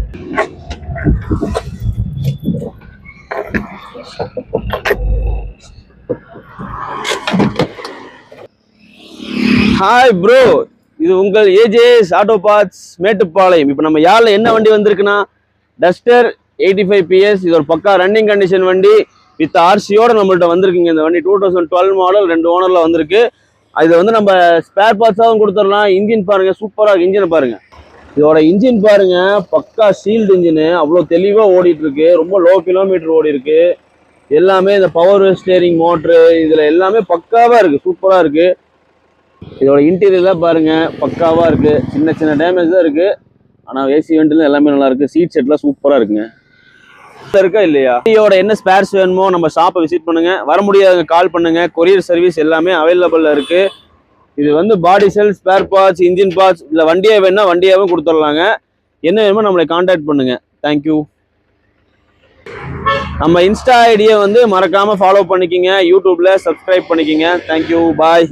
Hi bro, இது உங்கள் AJS auto parts Mettupalayam. இப்போ நம்ம யாரில் என்ன வண்டி வந்திருக்குன்னா டஸ்டர் 85 PS. இது ஒரு பக்கா ரன்னிங் கண்டிஷன் வண்டி வித் ஆர்சியோட நம்மள்ட்ட வந்திருக்குங்க. இந்த வண்டி 2012 மாடல், 2 ஓனர்ல வந்திருக்கு. இது வந்து நம்ம ஸ்பேர் பார்ட்ஸாகவும் கொடுத்துடலாம். இன்ஜின் பாருங்க, சூப்பராக இருக்கு. இன்ஜினை பாருங்க, இதோட இன்ஜின் பாருங்க, பக்கா ஷீல்டு இன்ஜினு, அவ்வளோ தெளிவாக ஓடிட்டு இருக்கு. ரொம்ப லோ கிலோமீட்டர் ஓடி இருக்கு. எல்லாமே இந்த பவர் ஸ்டேரிங் மோட்ரு இதுல எல்லாமே பக்காவா இருக்கு, சூப்பரா இருக்கு. இதோட இன்டீரியர்லாம் பாருங்க, பக்காவா இருக்கு. சின்ன சின்ன டேமேஜ் தான் இருக்கு, ஆனா ஏசி வெண்டில் எல்லாமே நல்லா இருக்கு. சீட் செட்லாம் சூப்பரா இருக்குங்க. இருக்கா இல்லையா? வண்டியோட என்ன ஸ்பேர்ஸ் வேணுமோ நம்ம ஷாப்பை விசிட் பண்ணுங்க. வர முடியாதுங்க, கால் பண்ணுங்க. கொரியர் சர்வீஸ் எல்லாமே அவைலபிள்ல இருக்கு. இது வந்து பாடி செல், ஸ்பேர் பார்ட்ஸ், இன்ஜின் பார்ட்ஸ், இல்ல வண்டியே வேணா வண்டியாவும் கொடுத்துடலாங்க. என்ன வேணுமோ நம்மளை கான்டாக்ட் பண்ணுங்க. தேங்க்யூ. நம்ம இன்ஸ்டா ஐடியை வந்து மறக்காம ஃபாலோ பண்ணிக்கிங்க. யூடியூப்ல சப்ஸ்கிரைப் பண்ணிக்கிங்க. தேங்க்யூ, பாய்.